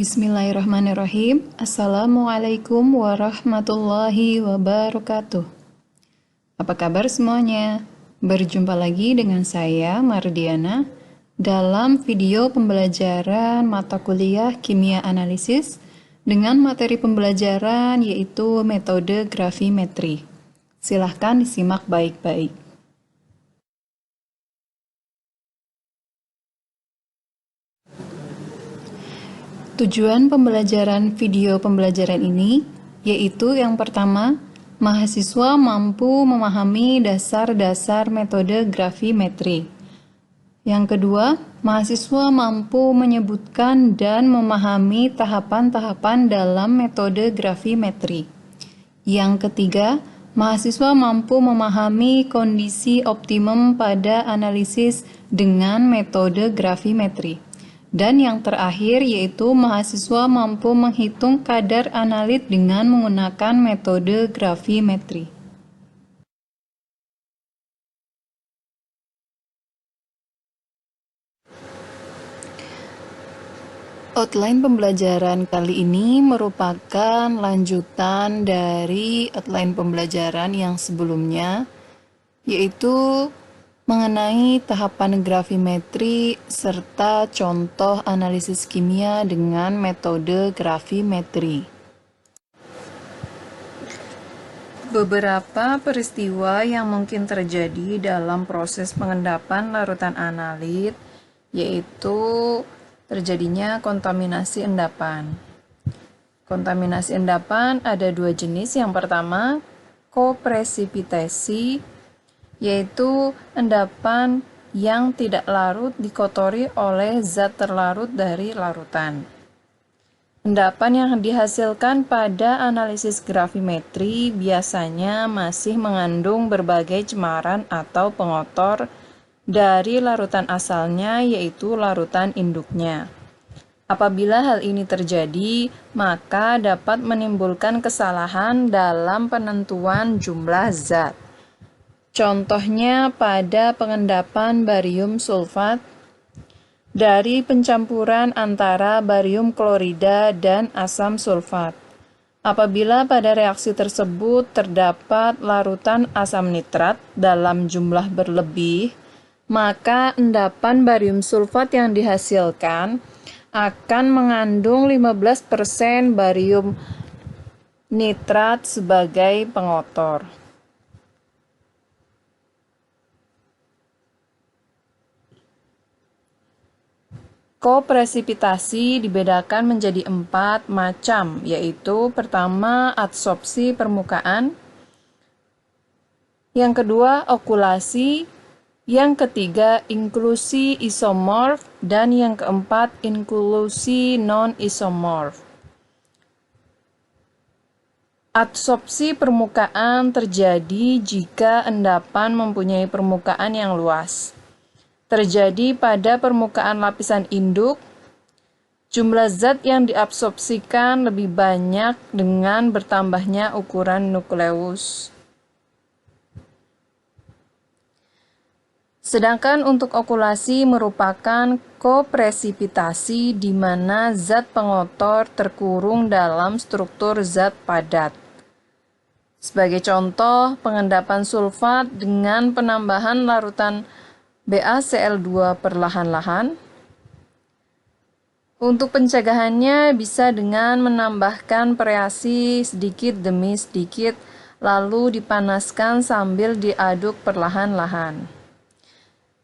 Bismillahirrahmanirrahim. Assalamualaikum warahmatullahi wabarakatuh. Apa kabar semuanya? Berjumpa lagi dengan saya, Mardiana, dalam video pembelajaran mata kuliah Kimia Analisis dengan materi pembelajaran yaitu metode gravimetri. Silahkan disimak baik-baik. Tujuan pembelajaran video pembelajaran ini yaitu yang pertama, mahasiswa mampu memahami dasar-dasar metode gravimetri. Yang kedua, mahasiswa mampu menyebutkan dan memahami tahapan-tahapan dalam metode gravimetri. Yang ketiga, mahasiswa mampu memahami kondisi optimum pada analisis dengan metode gravimetri. Dan yang terakhir yaitu mahasiswa mampu menghitung kadar analit dengan menggunakan metode gravimetri. Outline pembelajaran kali ini merupakan lanjutan dari outline pembelajaran yang sebelumnya, yaitu mengenai tahapan gravimetri serta contoh analisis kimia dengan metode gravimetri. Beberapa peristiwa yang mungkin terjadi dalam proses pengendapan larutan analit yaitu terjadinya kontaminasi endapan. Kontaminasi endapan ada dua jenis. Yang pertama, kopresipitasi, yaitu endapan yang tidak larut dikotori oleh zat terlarut dari larutan. Endapan yang dihasilkan pada analisis gravimetri biasanya masih mengandung berbagai cemaran atau pengotor dari larutan asalnya, yaitu larutan induknya. Apabila hal ini terjadi, maka dapat menimbulkan kesalahan dalam penentuan jumlah zat. Contohnya pada pengendapan barium sulfat dari pencampuran antara barium klorida dan asam sulfat. Apabila pada reaksi tersebut terdapat larutan asam nitrat dalam jumlah berlebih, maka endapan barium sulfat yang dihasilkan akan mengandung 15% barium nitrat sebagai pengotor. Kopresipitasi dibedakan menjadi 4 macam, yaitu pertama adsorpsi permukaan, yang kedua okulasi, yang ketiga inklusi isomorf, dan yang keempat inklusi non-isomorf. Adsorpsi permukaan terjadi jika endapan mempunyai permukaan yang luas. Terjadi pada permukaan lapisan induk, jumlah zat yang diabsorpsikan lebih banyak dengan bertambahnya ukuran nukleus. Sedangkan untuk okulasi merupakan kopresipitasi di mana zat pengotor terkurung dalam struktur zat padat. Sebagai contoh, pengendapan sulfat dengan penambahan larutan BaCl2 perlahan-lahan. Untuk pencegahannya bisa dengan menambahkan reaksi sedikit demi sedikit, lalu dipanaskan sambil diaduk perlahan-lahan.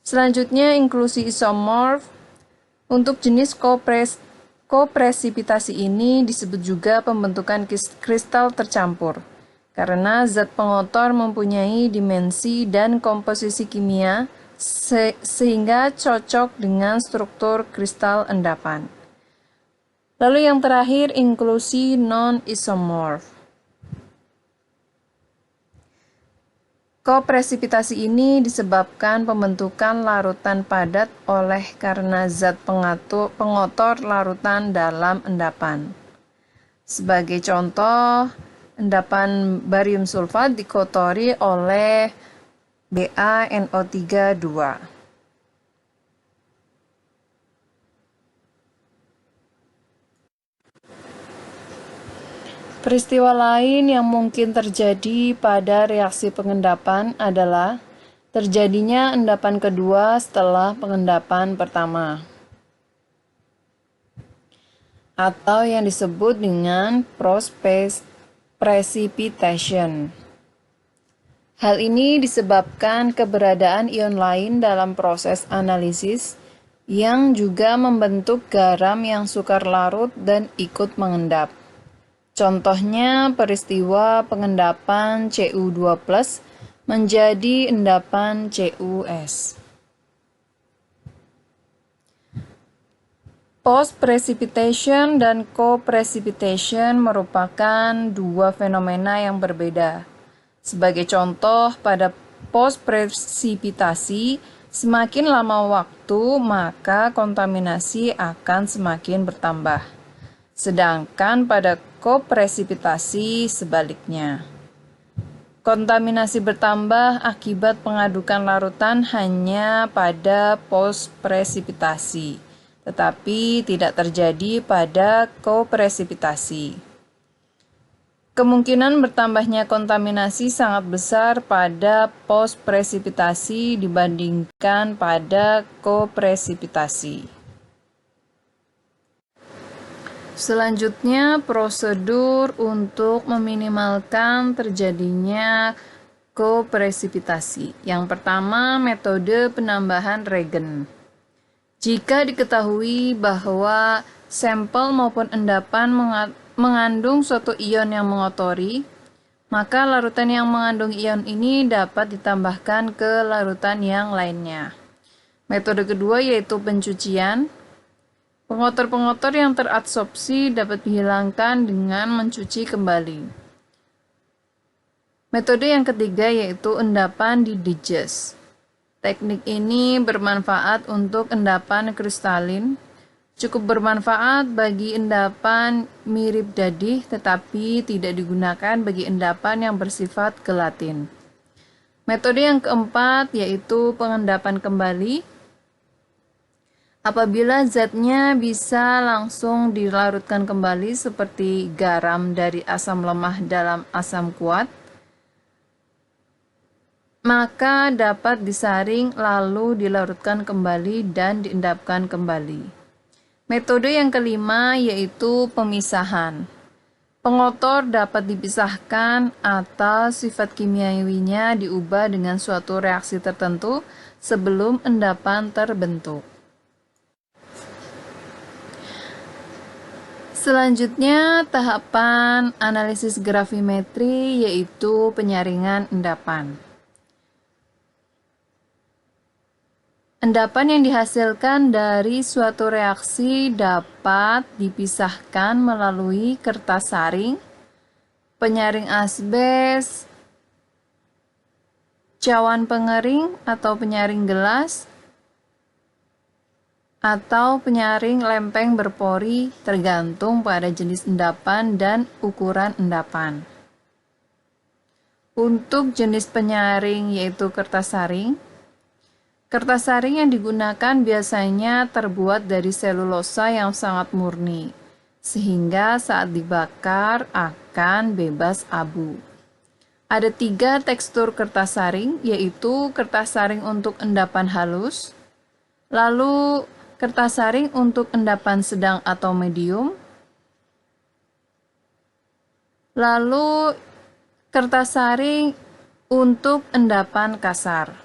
Selanjutnya, inklusi isomorf. Untuk jenis kopresipitasi ini disebut juga pembentukan kristal tercampur, karena zat pengotor mempunyai dimensi dan komposisi kimia sehingga cocok dengan struktur kristal endapan. Lalu yang terakhir, inklusi non-isomorf. Kopresipitasi ini disebabkan pembentukan larutan padat oleh karena zat pengotor larutan dalam endapan. Sebagai contoh, endapan barium sulfat dikotori oleh BaNO3 2. Peristiwa lain yang mungkin terjadi pada reaksi pengendapan adalah terjadinya endapan kedua setelah pengendapan pertama, atau yang disebut dengan precipitation. Hal ini disebabkan keberadaan ion lain dalam proses analisis yang juga membentuk garam yang sukar larut dan ikut mengendap. Contohnya peristiwa pengendapan Cu2+ menjadi endapan CuS. Post-precipitation dan co-precipitation merupakan dua fenomena yang berbeda. Sebagai contoh, pada post-presipitasi, semakin lama waktu, maka kontaminasi akan semakin bertambah. Sedangkan pada kopresipitasi sebaliknya. Kontaminasi bertambah akibat pengadukan larutan hanya pada post-presipitasi, tetapi tidak terjadi pada kopresipitasi. Kemungkinan bertambahnya kontaminasi sangat besar pada post-presipitasi dibandingkan pada kopresipitasi. Selanjutnya, prosedur untuk meminimalkan terjadinya kopresipitasi. Yang pertama, metode penambahan regen. Jika diketahui bahwa sampel maupun endapan mengandung suatu ion yang mengotori, maka larutan yang mengandung ion ini dapat ditambahkan ke larutan yang lainnya. Metode kedua yaitu pencucian. Pengotor-pengotor yang teradsorpsi dapat dihilangkan dengan mencuci kembali. Metode yang ketiga yaitu endapan di diges. Teknik ini bermanfaat untuk endapan kristalin, cukup bermanfaat bagi endapan mirip dadih, tetapi tidak digunakan bagi endapan yang bersifat gelatin. Metode yang keempat yaitu pengendapan kembali. Apabila zatnya bisa langsung dilarutkan kembali seperti garam dari asam lemah dalam asam kuat, maka dapat disaring lalu dilarutkan kembali dan diendapkan kembali. Metode yang kelima yaitu pemisahan. Pengotor dapat dipisahkan atau sifat kimiawinya diubah dengan suatu reaksi tertentu sebelum endapan terbentuk. Selanjutnya, tahapan analisis gravimetri yaitu penyaringan endapan. Endapan yang dihasilkan dari suatu reaksi dapat dipisahkan melalui kertas saring, penyaring asbes, cawan pengering atau penyaring gelas, atau penyaring lempeng berpori tergantung pada jenis endapan dan ukuran endapan. Untuk jenis penyaring yaitu kertas saring yang digunakan biasanya terbuat dari selulosa yang sangat murni, sehingga saat dibakar akan bebas abu. Ada 3 tekstur kertas saring, yaitu kertas saring untuk endapan halus, lalu kertas saring untuk endapan sedang atau medium, lalu kertas saring untuk endapan kasar.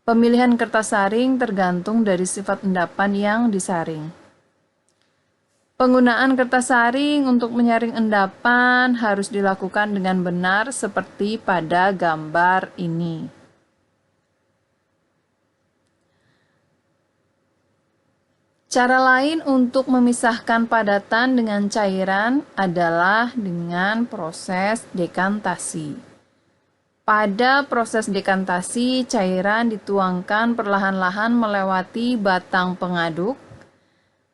Pemilihan kertas saring tergantung dari sifat endapan yang disaring. Penggunaan kertas saring untuk menyaring endapan harus dilakukan dengan benar seperti pada gambar ini. Cara lain untuk memisahkan padatan dengan cairan adalah dengan proses dekantasi. Pada proses dekantasi, cairan dituangkan perlahan-lahan melewati batang pengaduk,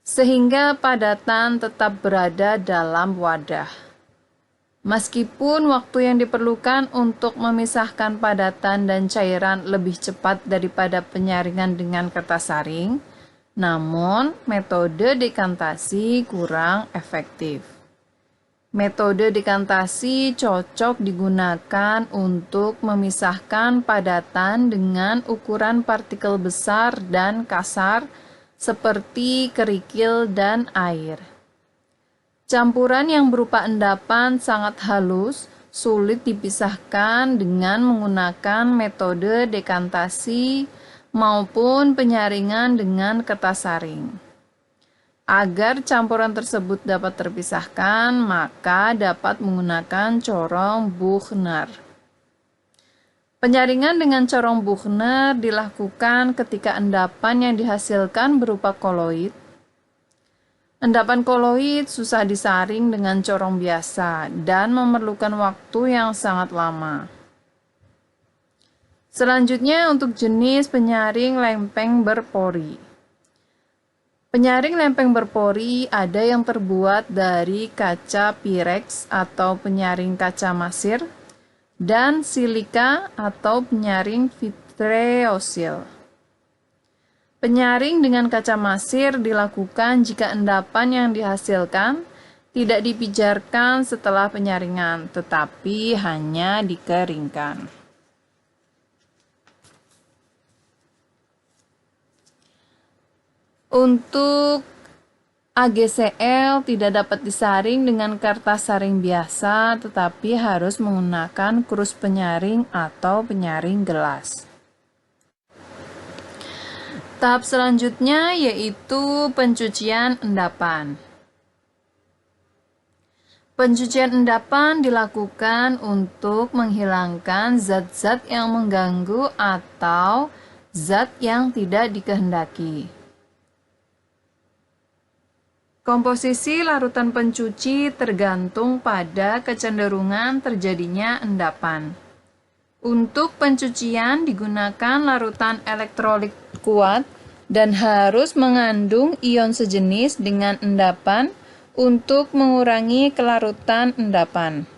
sehingga padatan tetap berada dalam wadah. Meskipun waktu yang diperlukan untuk memisahkan padatan dan cairan lebih cepat daripada penyaringan dengan kertas saring, namun metode dekantasi kurang efektif. Metode dekantasi cocok digunakan untuk memisahkan padatan dengan ukuran partikel besar dan kasar seperti kerikil dan air. Campuran yang berupa endapan sangat halus, sulit dipisahkan dengan menggunakan metode dekantasi maupun penyaringan dengan kertas saring. Agar campuran tersebut dapat terpisahkan, maka dapat menggunakan corong Buchner. Penyaringan dengan corong Buchner dilakukan ketika endapan yang dihasilkan berupa koloid. Endapan koloid susah disaring dengan corong biasa dan memerlukan waktu yang sangat lama. Selanjutnya untuk jenis penyaring lempeng berpori. Penyaring lempeng berpori ada yang terbuat dari kaca Pyrex atau penyaring kaca masir dan silika atau penyaring vitreosil. Penyaring dengan kaca masir dilakukan jika endapan yang dihasilkan tidak dipijarkan setelah penyaringan, tetapi hanya dikeringkan. Untuk AgCl tidak dapat disaring dengan kertas saring biasa, tetapi harus menggunakan krus penyaring atau penyaring gelas. Tahap selanjutnya yaitu pencucian endapan. Pencucian endapan dilakukan untuk menghilangkan zat-zat yang mengganggu atau zat yang tidak dikehendaki. Komposisi larutan pencuci tergantung pada kecenderungan terjadinya endapan. Untuk pencucian digunakan larutan elektrolit kuat dan harus mengandung ion sejenis dengan endapan untuk mengurangi kelarutan endapan.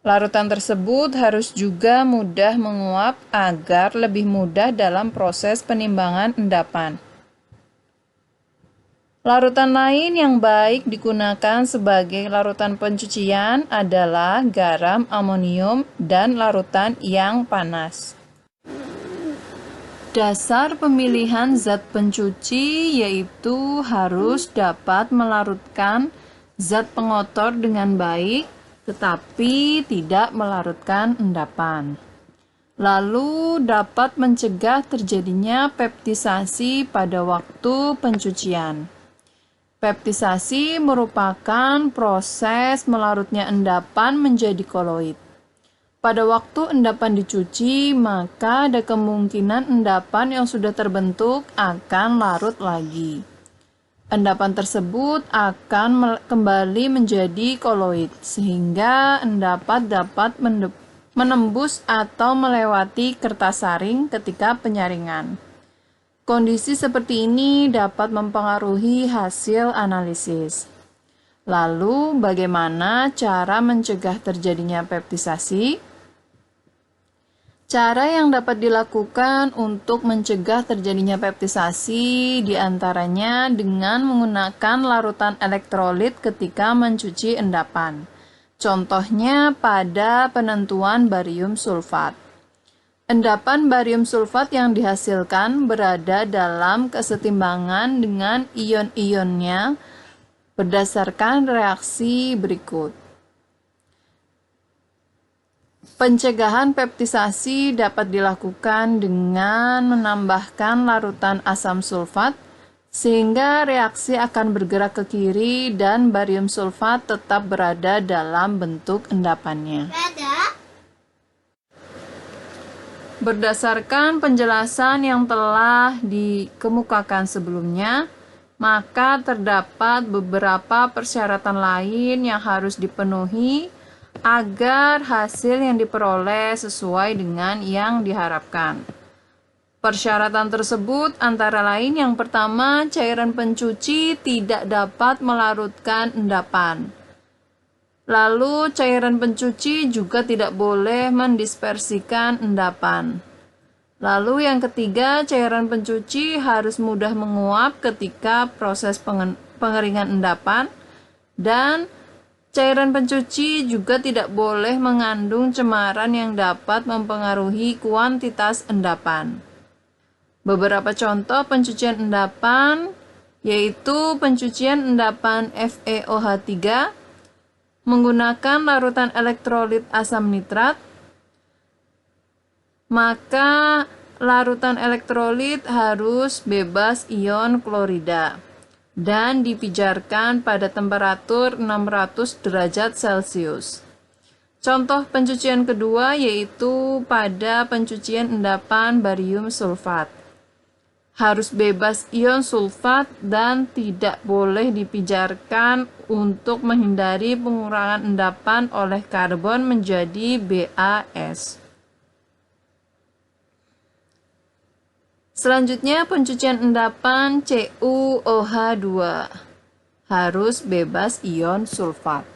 Larutan tersebut harus juga mudah menguap agar lebih mudah dalam proses penimbangan endapan. Larutan lain yang baik digunakan sebagai larutan pencucian adalah garam amonium dan larutan yang panas. Dasar pemilihan zat pencuci yaitu harus dapat melarutkan zat pengotor dengan baik, tetapi tidak melarutkan endapan. Lalu dapat mencegah terjadinya peptisasi pada waktu pencucian. Peptisasi merupakan proses melarutnya endapan menjadi koloid. Pada waktu endapan dicuci, maka ada kemungkinan endapan yang sudah terbentuk akan larut lagi. Endapan tersebut akan kembali menjadi koloid, sehingga endapan dapat menembus atau melewati kertas saring ketika penyaringan. Kondisi seperti ini dapat mempengaruhi hasil analisis. Lalu, bagaimana cara mencegah terjadinya peptisasi? Cara yang dapat dilakukan untuk mencegah terjadinya peptisasi diantaranya dengan menggunakan larutan elektrolit ketika mencuci endapan. Contohnya pada penentuan barium sulfat. Endapan barium sulfat yang dihasilkan berada dalam kesetimbangan dengan ion-ionnya berdasarkan reaksi berikut. Pencegahan peptisasi dapat dilakukan dengan menambahkan larutan asam sulfat, sehingga reaksi akan bergerak ke kiri dan barium sulfat tetap berada dalam bentuk endapannya. Berdasarkan penjelasan yang telah dikemukakan sebelumnya, maka terdapat beberapa persyaratan lain yang harus dipenuhi agar hasil yang diperoleh sesuai dengan yang diharapkan. Persyaratan tersebut antara lain yang pertama, cairan pencuci tidak dapat melarutkan endapan. Lalu, cairan pencuci juga tidak boleh mendispersikan endapan. Lalu, yang ketiga, cairan pencuci harus mudah menguap ketika proses pengeringan endapan. Dan cairan pencuci juga tidak boleh mengandung cemaran yang dapat mempengaruhi kuantitas endapan. Beberapa contoh pencucian endapan yaitu pencucian endapan FeOH3 menggunakan larutan elektrolit asam nitrat, maka larutan elektrolit harus bebas ion klorida dan dipijarkan pada temperatur 600 derajat Celcius. Contoh pencucian kedua yaitu pada pencucian endapan barium sulfat. Harus bebas ion sulfat dan tidak boleh dipijarkan untuk menghindari pengurangan endapan oleh karbon menjadi BaS. Selanjutnya pencucian endapan CuOH2 harus bebas ion sulfat.